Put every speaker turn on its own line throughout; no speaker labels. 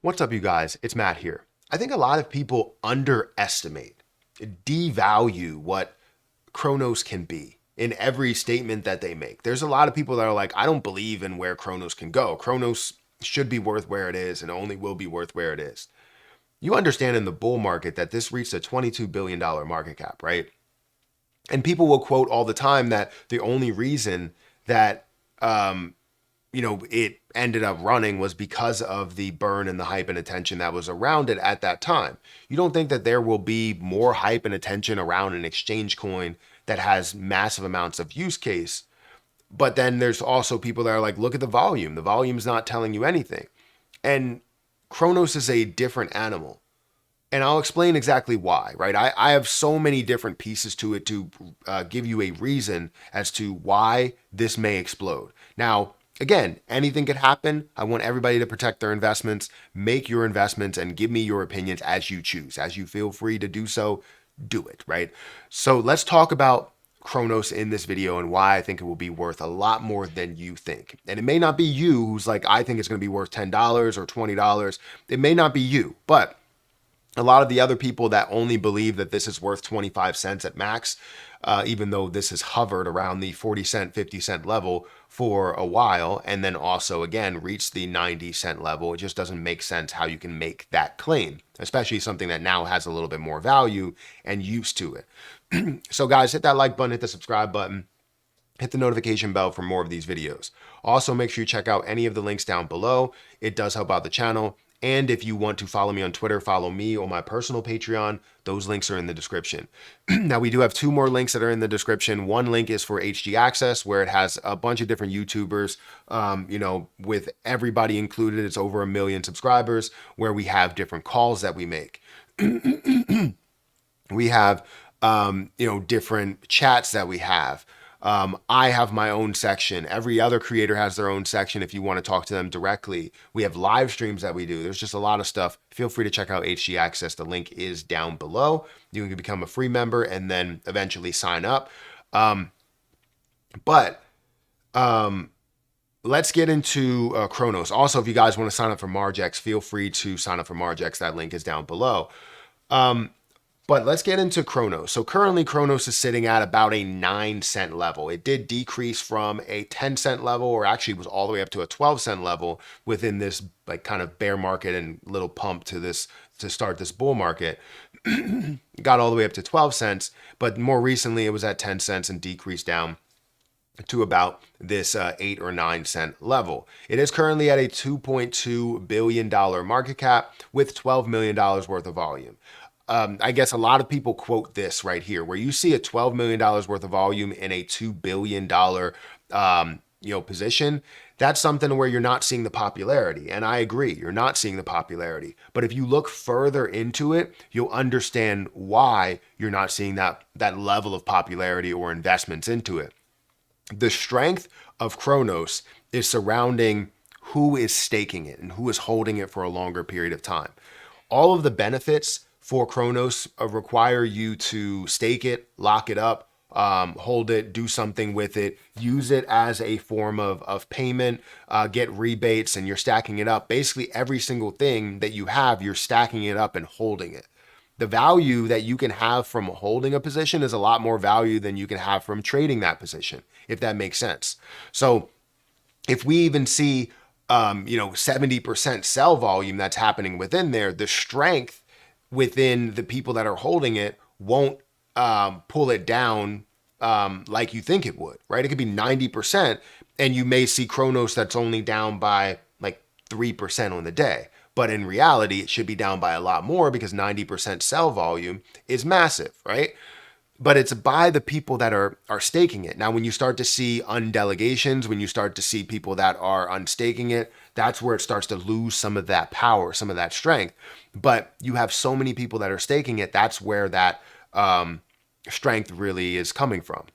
What's up, you guys? It's Matt here. I think a lot of people underestimate, devalue what Chronos can be in every statement that they make. There's a lot of people that are like, I don't believe in where Chronos can go. Chronos should be worth where it is and only will be worth where it is. You understand in the bull market that this reached a $22 billion market cap, right? And people will quote all the time that the only reason that it ended up running was because of the burn and the hype and attention that was around it at that time. You don't think that there will be more hype and attention around an exchange coin that has massive amounts of use case? But then there's also people that are like, look at the volume. The volume's not telling you anything. And Chronos is a different animal. And I'll explain exactly why, right? I have so many different pieces to it to give you a reason as to why this may explode. Now, again, anything could happen. I want everybody to protect their investments, make your investments, and give me your opinions as you choose. As you feel free to do so, do it, right? So let's talk about Chronos in this video and why I think it will be worth a lot more than you think. And it may not be you who's like, I think it's going to be worth $10 or $20. It may not be you, but a lot of the other people that only believe that this is worth 25 cents at max, even though this has hovered around the 40 cent, 50 cent level for a while, and then also, again, reached the 90 cent level. It just doesn't make sense how you can make that claim, especially something that now has a little bit more value and use to it. So guys, hit that like button, hit the subscribe button, hit the notification bell for more of these videos. Also, make sure you check out any of the links down below. It does help out the channel. And if you want to follow me on Twitter, follow me on my personal Patreon. Those links are in the description. Now, we do have two more links that are in the description. One link is for HG Access, where it has a bunch of different YouTubers, with everybody included. It's over 1 million subscribers, where we have different calls that we make. We have, different chats that we have. I have my own section. Every other creator has their own section if you want to talk to them directly. We have live streams that we do. There's just a lot of stuff. Feel free to check out HG Access. The link is down below. You can become a free member and then eventually sign up. Let's get into Chronos. Also, if you guys want to sign up for Margex, feel free to sign up for Margex. That link is down below. But let's get into Chronos. So currently Chronos is sitting at about a 9 cent level. It did decrease from a 10 cent level, or actually was all the way up to a 12 cent level within this like kind of bear market and little pump to start this bull market. Got all the way up to 12 cents, but more recently it was at 10 cents and decreased down to about this 8 or 9 cent level. It is currently at a $2.2 billion market cap with $12 million worth of volume. I guess a lot of people quote this right here, where you see a $12 million worth of volume in a $2 billion, position. That's something where you're not seeing the popularity. And I agree, you're not seeing the popularity. But if you look further into it, you'll understand why you're not seeing that level of popularity or investments into it. The strength of Chronos is surrounding who is staking it and who is holding it for a longer period of time. All of the benefits for Chronos require you to stake it, lock it up, hold it, do something with it, use it as a form of payment, get rebates, and you're stacking it up. Basically, every single thing that you have, you're stacking it up and holding it. The value that you can have from holding a position is a lot more value than you can have from trading that position, if that makes sense. So if we even see 70% sell volume that's happening within there, the strength within the people that are holding it won't pull it down like you think it would, right? It could be 90% and you may see Chronos that's only down by like 3% on the day. But in reality, it should be down by a lot more because 90% sell volume is massive, right? But it's by the people that are staking it. Now, when you start to see undelegations, when you start to see people that are unstaking it, that's where it starts to lose some of that power, some of that strength. But you have so many people that are staking it, that's where that strength really is coming from.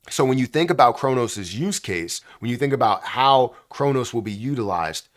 So when you think about Chronos's use case, when you think about how Chronos will be utilized,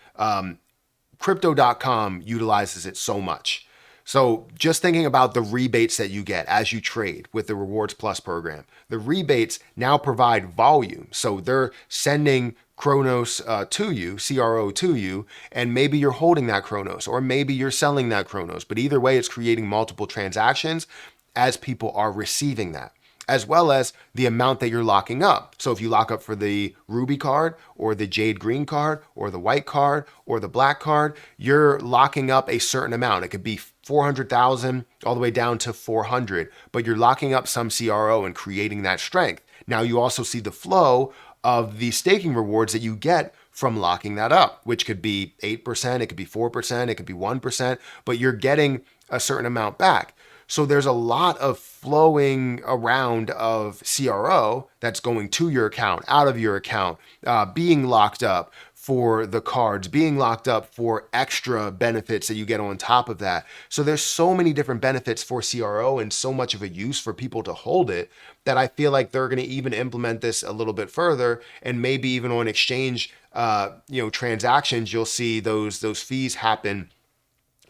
Crypto.com utilizes it so much. So just thinking about the rebates that you get as you trade with the Rewards Plus program, the rebates now provide volume. So they're sending Chronos to you, CRO to you, and maybe you're holding that Chronos, or maybe you're selling that Chronos. But either way, it's creating multiple transactions as people are receiving that, as well as the amount that you're locking up. So if you lock up for the Ruby card or the Jade Green card or the white card or the black card, you're locking up a certain amount. It could be 400,000 all the way down to 400, but you're locking up some CRO and creating that strength. Now you also see the flow of the staking rewards that you get from locking that up, which could be 8%, it could be 4%, it could be 1%, but you're getting a certain amount back. So there's a lot of flowing around of CRO that's going to your account, out of your account, being locked up for the cards, being locked up for extra benefits that you get on top of that. So there's so many different benefits for CRO and so much of a use for people to hold it that I feel like they're going to even implement this a little bit further, and maybe even on exchange, transactions, you'll see those fees happen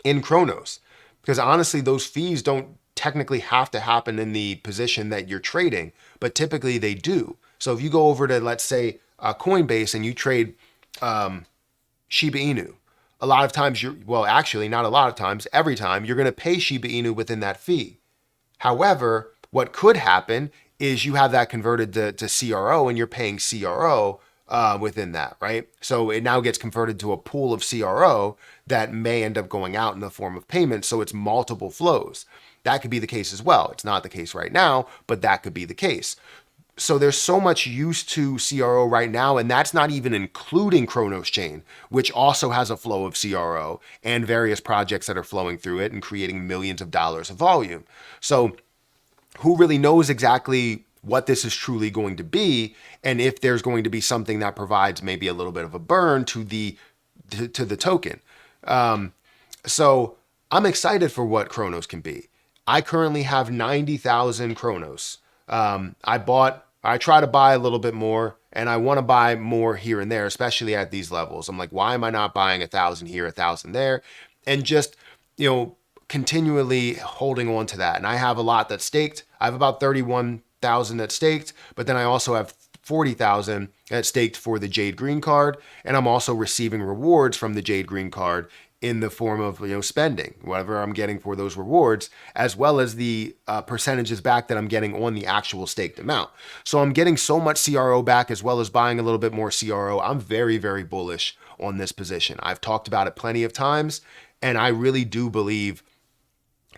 in Chronos. Because honestly, those fees don't technically have to happen in the position that you're trading, but typically they do. So if you go over to, let's say, Coinbase and you trade Shiba Inu, a lot of times actually not a lot of times, every time you're going to pay Shiba Inu within that fee. However, what could happen is you have that converted to CRO and you're paying CRO within that, right? So it now gets converted to a pool of CRO that may end up going out in the form of payment. So it's multiple flows. That could be the case as well. It's not the case right now, but that could be the case. So there's so much use to CRO right now, and that's not even including Chronos Chain, which also has a flow of CRO and various projects that are flowing through it and creating millions of dollars of volume. So who really knows exactly what this is truly going to be, and if there's going to be something that provides maybe a little bit of a burn to the token. So I'm excited for what Chronos can be. I currently have 90,000 Chronos. I try to buy a little bit more, and I want to buy more here and there, especially at these levels. I'm like, why am I not buying 1,000 here, 1,000 there? And just, continually holding on to that. And I have a lot that's staked. I have about 31,000 that's staked, but then I also have 40,000 that's staked for the Jade Green card. And I'm also receiving rewards from the Jade Green card in the form of spending whatever I'm getting for those rewards, as well as the percentages back that I'm getting on the actual staked amount. So I'm getting so much CRO back, as well as buying a little bit more CRO. I'm very, very bullish on this position. I've talked about it plenty of times, and I really do believe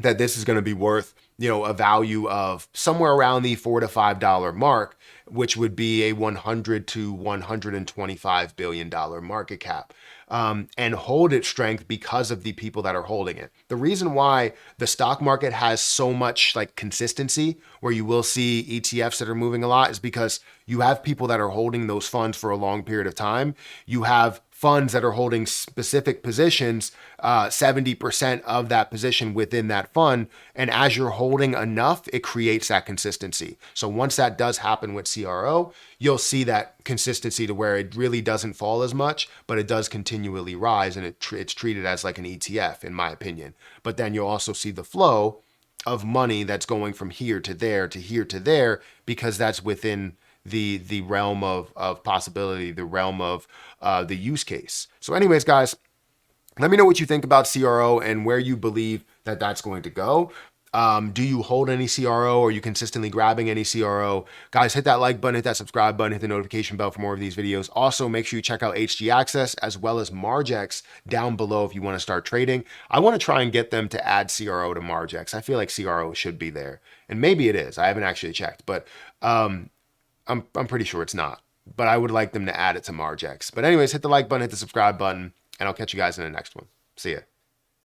that this is going to be worth a value of somewhere around the $4 to $5 mark, which would be a $100 to $125 billion market cap, and hold its strength because of the people that are holding it. The reason why the stock market has so much consistency, where you will see ETFs that are moving a lot, is because you have people that are holding those funds for a long period of time. You have funds that are holding specific positions, 70% of that position within that fund. And as you're holding enough, it creates that consistency. So once that does happen with CRO, you'll see that consistency to where it really doesn't fall as much, but it does continually rise, and it's treated as like an ETF, in my opinion. But then you'll also see the flow of money that's going from here to there to here to there, because that's within the realm of possibility, the realm of the use case. So anyways, guys, let me know what you think about CRO and where you believe that that's going to go. Do you hold any CRO? Are you consistently grabbing any CRO? Guys, hit that like button, hit that subscribe button, hit the notification bell for more of these videos. Also, make sure you check out HG Access as well as Margex down below if you want to start trading. I want to try and get them to add CRO to Margex. I feel like CRO should be there, and maybe it is. I haven't actually checked, but I'm pretty sure it's not, but I would like them to add it to Margex. But anyways, hit the like button, hit the subscribe button, and I'll catch you guys in the next one. See ya.